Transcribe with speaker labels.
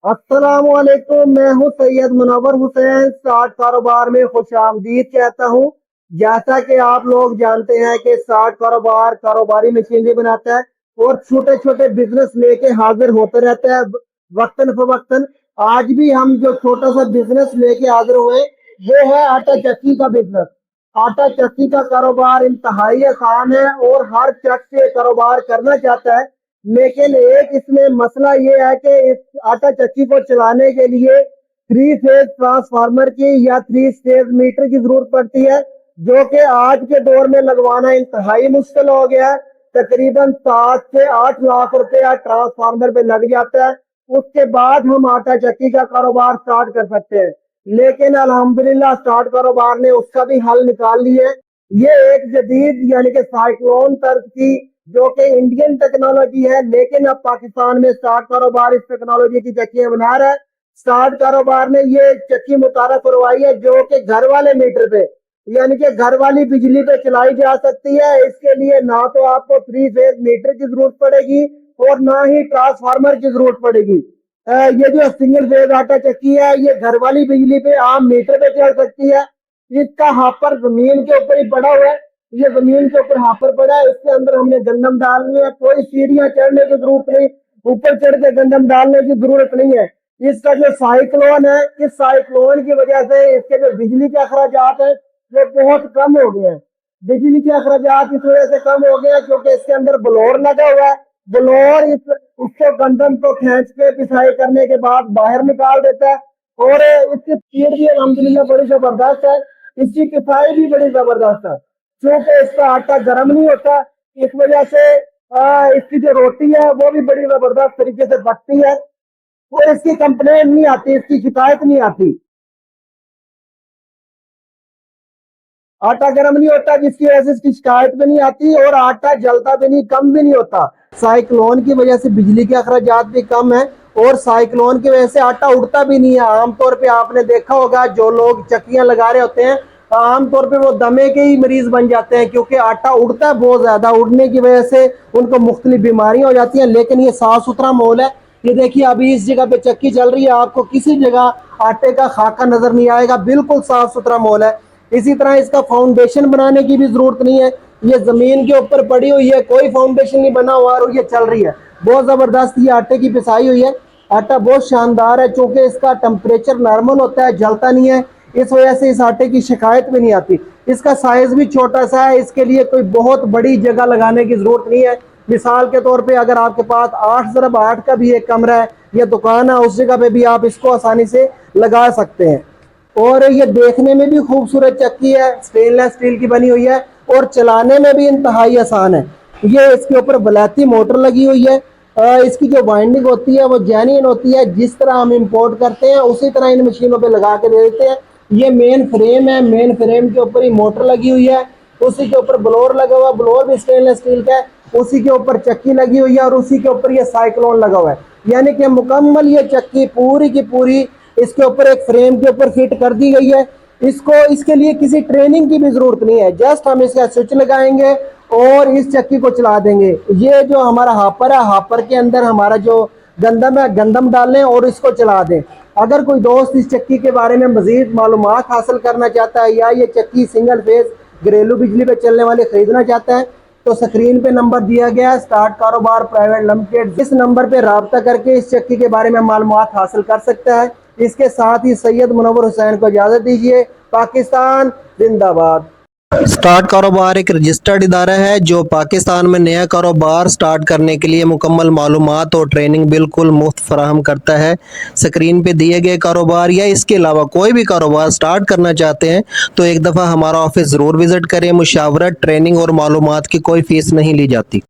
Speaker 1: अस्सलामुअलैकुम। मैं हूं सैयद मुनव्वर हुसैन। स्टार्ट कारोबार में खुश आमदीद कहता हूं। जैसा कि आप लोग जानते हैं कि स्टार्ट कारोबार कारोबारी मशीनरी बनाता है और छोटे छोटे बिजनेस लेके हाजिर होते रहता है वक्तन फवक्तन। आज भी हम जो छोटा सा बिजनेस लेके हाजिर हुए वो है आटा चक्की का बिजनेस। आटा चक्की का कारोबार इंतहाई आसान है और हर शख्स ये कारोबार करना चाहता है। लेकिन एक इसमें मसला ये है कि इस आटा चक्की को चलाने के लिए थ्री फेज ट्रांसफार्मर की या थ्री फेज मीटर की जरूरत पड़ती है, जो कि आज के दौर में लगवाना इंतहाई मुश्किल हो गया है। तकरीबन 7 से 8 लाख रुपया ट्रांसफार्मर पे लग जाता है। उसके बाद हम आटा चक्की का कारोबार स्टार्ट कर सकते हैं। लेकिन अल्हम्दुलिल्लाह स्टार्ट कारोबार ने उसका भी हल निकाल लिया है। ये एक जदीद यानी कि साइक्लोन तर्क की, जो कि इंडियन टेक्नोलॉजी है, लेकिन अब पाकिस्तान में स्टार्ट कारोबार इस टेक्नोलॉजी की चक्कियां बना रहा है। स्टार्ट कारोबार ने ये चक्की मुतारफ करवाई है जो कि घर वाले मीटर पे यानी कि घर वाली बिजली पे चलाई जा सकती है। इसके लिए ना तो आपको थ्री फेज मीटर की जरूरत पड़ेगी और ना ही ट्रांसफार्मर की जरूरत पड़ेगी। ये जो सिंगल फेज आटा चक्की है ये घर वाली बिजली पे आम मीटर पे चल सकती है। इसका हापर जमीन के ऊपर ही पड़ा हुआ है। ये जमीन के ऊपर हापर पड़ा है। इसके अंदर हमने गंदम डालनी है। कोई सीढ़ियां चढ़ने की जरूरत नहीं, ऊपर चढ़ के गंदम डालने की जरूरत नहीं है। इसका जो साइक्लोन है, इस साइक्लोन की वजह से इसके जो बिजली के अखराजात है वो बहुत कम हो गए हैं। बिजली के अखराजात इस वजह से कम हो गए हैं क्योंकि इसके अंदर ब्लोर लगा हुआ है। ब्लोर उसको गंदम को खींच के पिसाई करने के बाद बाहर निकाल देता है और इसकी स्पीड भी अल्हम्दुलिल्लाह बड़ी जबरदस्त है। इसकी किफायत भी बड़ी जबरदस्त है क्योंकि इसका आटा गर्म नहीं होता। इस वजह से इसकी जो रोटी है वो भी बड़ी जबरदस्त तरीके से पकती है और इसकी कंप्लेंट नहीं आती, इसकी शिकायत नहीं आती। आटा गर्म नहीं होता जिसकी वजह से इसकी शिकायत भी नहीं आती और आटा जलता भी नहीं, कम भी नहीं होता। साइक्लोन की वजह से बिजली के अखराजात भी कम है और साइक्लोन की वजह से आटा उड़ता भी नहीं है। आमतौर पे आपने देखा होगा जो लोग चक्कियां लगा रहे होते हैं आमतौर पे वो दमे के ही मरीज बन जाते हैं क्योंकि आटा उड़ता है बहुत ज्यादा। उड़ने की वजह से उनको मुख्तलिफ बीमारियां हो जाती हैं। लेकिन ये साफ सुथरा माहौल है। ये देखिए अभी इस जगह पे चक्की चल रही है, आपको किसी जगह आटे का खाका नजर नहीं आएगा, बिल्कुल साफ सुथरा माहौल है। इसी तरह इसका फाउंडेशन बनाने की भी जरूरत नहीं है। ये जमीन के ऊपर पड़ी हुई है, कोई फाउंडेशन नहीं बना हुआ और ये चल रही है। बहुत जबरदस्त ये आटे की पिसाई हुई है। आटा बहुत शानदार है चूंकि इसका टेम्परेचर नॉर्मल होता है, जलता नहीं है। इस वजह से इस आटे की शिकायत भी नहीं आती। इसका साइज भी छोटा सा है, इसके लिए कोई बहुत बड़ी जगह लगाने की जरूरत नहीं है। मिसाल के तौर पे अगर आपके पास 8x8 का भी एक कमरा है या दुकान है, उस जगह पे भी आप इसको आसानी से लगा सकते हैं। और ये देखने में भी खूबसूरत चक्की है, स्टेनलेस स्टील की बनी हुई है और चलाने में भी इंतहाई आसान है। ये इसके ऊपर वलैती मोटर लगी हुई है। इसकी जो वाइंडिंग होती है वो जेन्युइन होती है, जिस तरह हम इंपोर्ट करते हैं उसी तरह इन मशीनों पे लगा के दे देते हैं। ये मेन फ्रेम है, मेन फ्रेम के ऊपर ही मोटर लगी हुई है, उसी के ऊपर ब्लोर लगा हुआ, ब्लोर भी स्टेनलेस स्टील का है, उसी के ऊपर चक्की लगी हुई है और उसी के ऊपर ये साइक्लोन लगा हुआ है। यानी कि मुकम्मल ये चक्की पूरी की पूरी इसके ऊपर एक फ्रेम के ऊपर फिट कर दी गई है। इसके लिए किसी ट्रेनिंग की भी जरूरत नहीं है, जस्ट हम इसका स्विच लगाएंगे और इस चक्की को चला देंगे। ये जो हमारा हापर है, हापर के अंदर हमारा जो गंदम है, गंदम डालें और इसको चला दें। अगर कोई दोस्त इस चक्की के बारे में मजीद मालूमात हासिल करना चाहता है या ये चक्की सिंगल फेज घरेलू बिजली पे चलने वाले खरीदना चाहता है तो स्क्रीन पे नंबर दिया गया है, स्टार्ट कारोबार प्राइवेट लिमिटेड। इस नंबर पे राब्ता करके इस चक्की के बारे में मालूमात हासिल कर सकता है। इसके साथ ही सैयद मुनव्वर हुसैन को इजाजत दीजिए। पाकिस्तान जिंदाबाद।
Speaker 2: स्टार्ट कारोबार एक रजिस्टर्ड इदारा है जो पाकिस्तान में नया कारोबार स्टार्ट करने के लिए मुकम्मल मालूमात और ट्रेनिंग बिल्कुल मुफ्त फराहम करता है। स्क्रीन पे दिए गए कारोबार या इसके अलावा कोई भी कारोबार स्टार्ट करना चाहते हैं तो एक दफ़ा हमारा ऑफिस ज़रूर विज़िट करें। मुशावरत, ट्रेनिंग और मालूमात की कोई फ़ीस नहीं ली जाती।